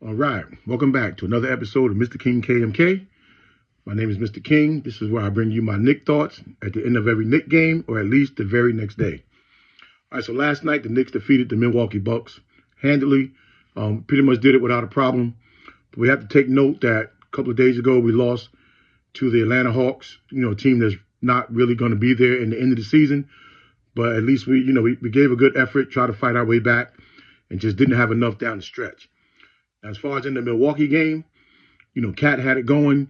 All right, welcome back to another episode of Mr. King KMK. My name is Mr. King. This is where I bring you my Knicks thoughts at the end of every Knicks game, or at least the very next day. All right, so last night the Knicks defeated the Milwaukee Bucks handily. Pretty much did it without a problem. But we have to take note that a couple of days ago we lost to the Atlanta Hawks, a team that's not really going to be there in the end of the season. But at least we gave a good effort, tried to fight our way back, and just didn't have enough down the stretch. As far as in the Milwaukee game, Cat had it going.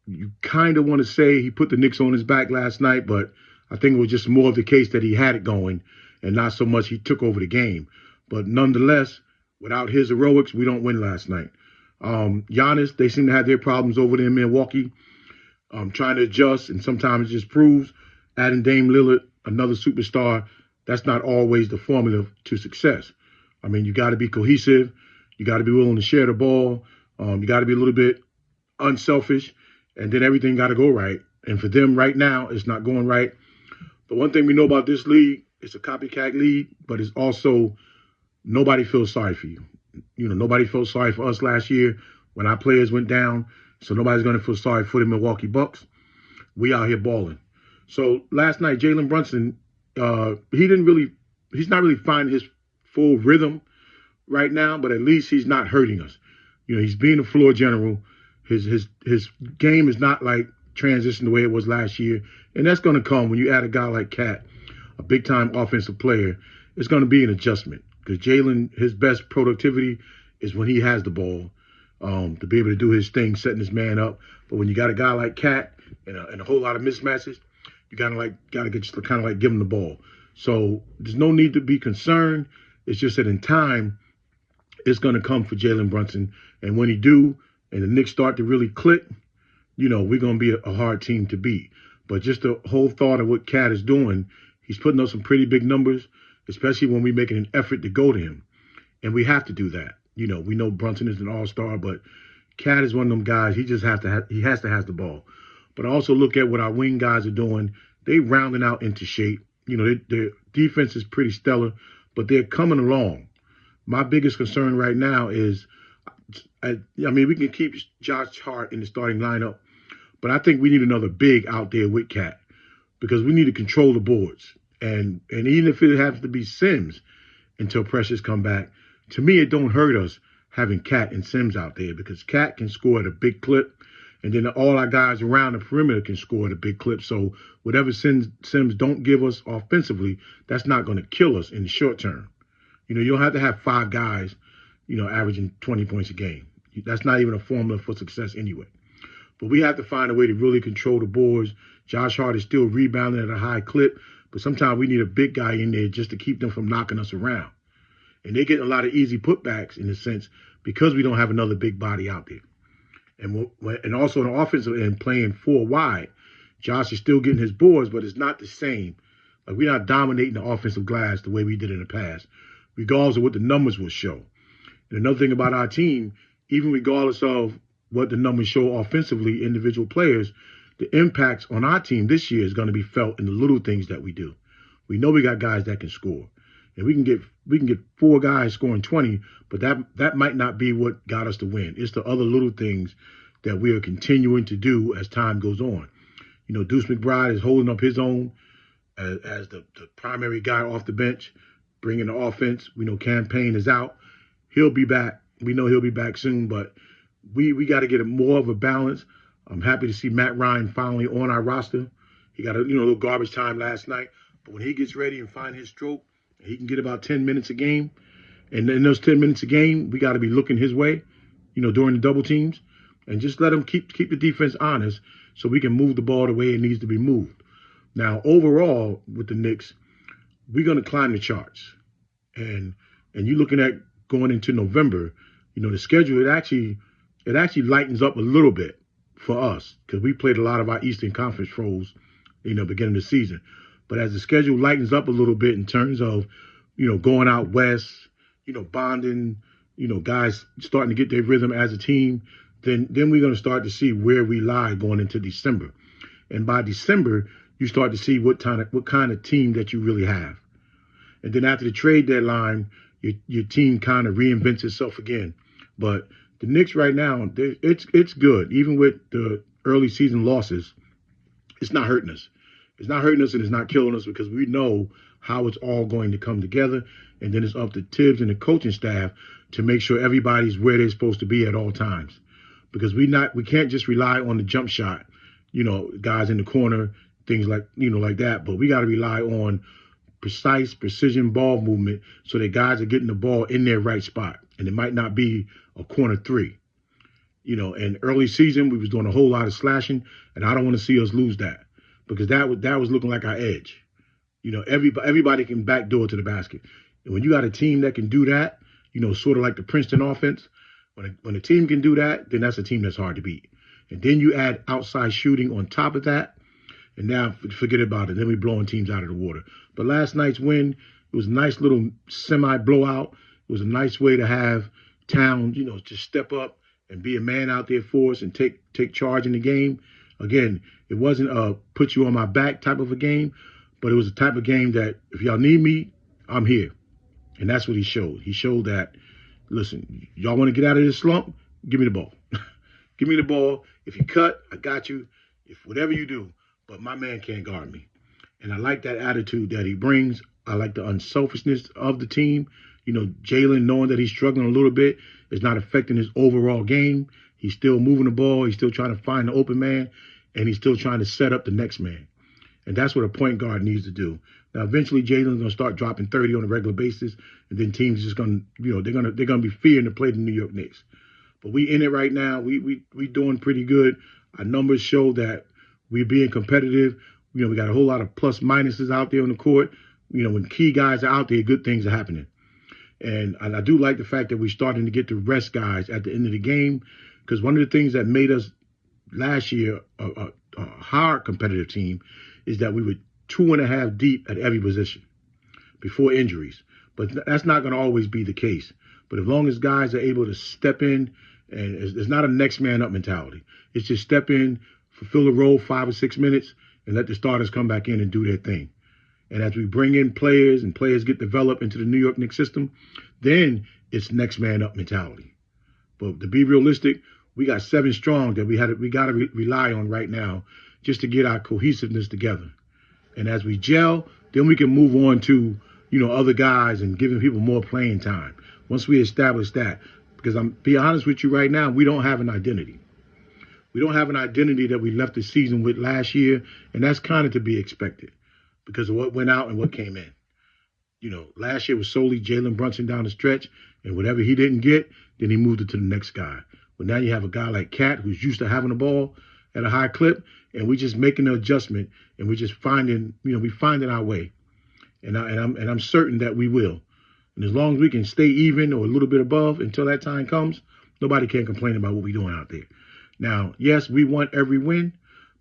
You kind of want to say he put the Knicks on his back last night, but I think it was just more of the case that he had it going and not so much he took over the game. But nonetheless, without his heroics, we don't win last night. Giannis, they seem to have their problems over there in Milwaukee, trying to adjust, and sometimes it just proves adding Dame Lillard, another superstar, that's not always the formula to success. I mean, you got to be cohesive. You got to be willing to share the ball. You got to be a little bit unselfish, and then everything got to go right. And for them right now, it's not going right. But one thing we know about this league, it's a copycat league, but it's also nobody feels sorry for you. Nobody felt sorry for us last year when our players went down, so nobody's going to feel sorry for the Milwaukee Bucks. We out here balling. So last night, Jalen Brunson, he's not really finding his full rhythm right now, but at least he's not hurting us. He's being a floor general. His game is not like transition the way it was last year, and that's going to come when you add a guy like Cat, a big-time offensive player. It's going to be an adjustment because Jalen, his best productivity is when he has the ball to be able to do his thing, setting his man up. But when you got a guy like Cat and a whole lot of mismatches, you got to give him the ball. So there's no need to be concerned. It's just that in time, it's going to come for Jalen Brunson. And when he do, and the Knicks start to really click, we're going to be a hard team to beat. But just the whole thought of what Cat is doing, he's putting up some pretty big numbers, especially when we're making an effort to go to him. And we have to do that. We know Brunson is an all-star, but Cat is one of them guys. He has to have the ball. But also look at what our wing guys are doing. They rounding out into shape. Their defense is pretty stellar, but they're coming along. My biggest concern right now is, we can keep Josh Hart in the starting lineup, but I think we need another big out there with Cat because we need to control the boards. And even if it has to be Sims until Precious come back, to me, it don't hurt us having Cat and Sims out there because Cat can score at a big clip, and then all our guys around the perimeter can score at a big clip. So whatever Sims don't give us offensively, that's not going to kill us in the short term. You don't have to have five guys, averaging 20 points a game. That's not even a formula for success anyway. But we have to find a way to really control the boards. Josh Hart is still rebounding at a high clip, but sometimes we need a big guy in there just to keep them from knocking us around. And they're getting a lot of easy putbacks in a sense because we don't have another big body out there. And also on the offensive end, playing four wide, Josh is still getting his boards, but it's not the same. Like we're not dominating the offensive glass the way we did in the past, regardless of what the numbers will show. And another thing about our team, even regardless of what the numbers show offensively, individual players, the impacts on our team this year is going to be felt in the little things that we do. We know we got guys that can score. And we can get four guys scoring 20, but that might not be what got us the win. It's the other little things that we are continuing to do as time goes on. Deuce McBride is holding up his own as the primary guy off the bench, bringing the offense. We know Campaign is out. He'll be back. We know he'll be back soon, but we got to get more of a balance. I'm happy to see Matt Ryan finally on our roster. He got a little garbage time last night, but when he gets ready and find his stroke, he can get about 10 minutes a game. And in those 10 minutes a game, we got to be looking his way, during the double teams, and just let him keep the defense honest so we can move the ball the way it needs to be moved. Now, overall, with the Knicks, we're going to climb the charts. And you're looking at going into November, the schedule, it actually lightens up a little bit for us because we played a lot of our Eastern Conference foes, beginning of the season. But as the schedule lightens up a little bit in terms of, going out west, bonding, guys starting to get their rhythm as a team, then we're going to start to see where we lie going into December. And by December, you start to see what kind of team that you really have. And then after the trade deadline, your team kind of reinvents itself again. But The Knicks right now, it's good. Even with the early season losses, it's not hurting us. It's not hurting us and it's not killing us because we know how it's all going to come together. And then it's up to Tibbs and the coaching staff to make sure everybody's where they're supposed to be at all times. Because we can't just rely on the jump shot, guys in the corner, things like that. But we got to rely on precise precision ball movement so that guys are getting the ball in their right spot. And it might not be a corner three. In early season, we was doing a whole lot of slashing, and I don't want to see us lose that because that was looking like our edge. Everybody can backdoor to the basket. And when you got a team that can do that, sort of like the Princeton offense, when a team can do that, then that's a team that's hard to beat. And then you add outside shooting on top of that, and now forget about it. Then we're blowing teams out of the water. But last night's win, it was a nice little semi-blowout. It was a nice way to have Town, just step up and be a man out there for us and take charge in the game. Again, it wasn't a put you on my back type of a game, but it was a type of game that if y'all need me, I'm here. And that's what he showed. He showed that, listen, y'all want to get out of this slump? Give me the ball. Give me the ball. If you cut, I got you. If whatever you do, but my man can't guard me. And I like that attitude that he brings. I like the unselfishness of the team. Jalen, knowing that he's struggling a little bit, is not affecting his overall game. He's still moving the ball. He's still trying to find the open man, and he's still trying to set up the next man. And that's what a point guard needs to do. Now, eventually, Jalen's going to start dropping 30 on a regular basis, and then teams just going to, they're going to be fearing to play the New York Knicks. But we in it right now. We doing pretty good. Our numbers show that we're being competitive. We got a whole lot of plus minuses out there on the court. When key guys are out there, good things are happening. And I do like the fact that we're starting to get to rest guys at the end of the game, because one of the things that made us last year a hard competitive team is that we were 2.5 deep at every position before injuries. But that's not going to always be the case. But as long as guys are able to step in, and it's not a next man up mentality. It's just step in, fulfill the role 5 or 6 minutes, and let the starters come back in and do their thing. And as we bring in players and players get developed into the New York Knicks system, then it's next man up mentality. But to be realistic, we got 7 strong that we got to rely on right now just to get our cohesiveness together. And as we gel, then we can move on to, other guys and giving people more playing time. Once we establish that, because I'm be honest with you right now, we don't have an identity. We don't have an identity that we left the season with last year, and that's kind of to be expected because of what went out and what came in. Last year was solely Jalen Brunson down the stretch, and whatever he didn't get, then he moved it to the next guy. But now you have a guy like Cat who's used to having the ball at a high clip, and we're just making the adjustment, and we're just finding our way. And I'm certain that we will. And as long as we can stay even or a little bit above until that time comes, nobody can complain about what we're doing out there. Now, yes, we want every win,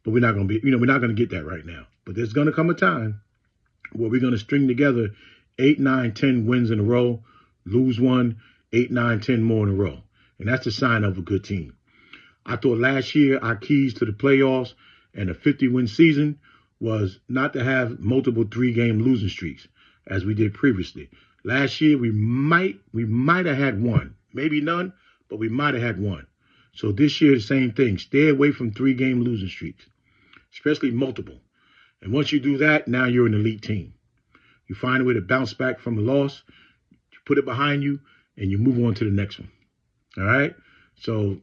but we're not going to get that right now. But there's going to come a time where we're going to string together 8, 9, 10 wins in a row, lose one, 8, 9, 10 more in a row. And that's a sign of a good team. I thought last year our keys to the playoffs and a 50-win season was not to have multiple 3-game losing streaks as we did previously. Last year we might have had one, maybe none, but we might have had one. So this year the same thing. Stay away from 3-game losing streaks, especially multiple. And once you do that, now you're an elite team. You find a way to bounce back from a loss, you put it behind you, and you move on to the next one. All right? So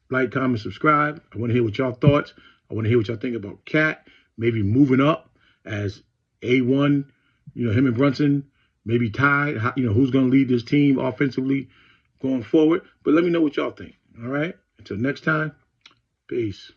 like, comment, subscribe. I want to hear what y'all thoughts. I want to hear what y'all think about Cat, maybe moving up as A1, him and Brunson, maybe tied. Who's going to lead this team offensively going forward. But let me know what y'all think. All right? Until next time, peace.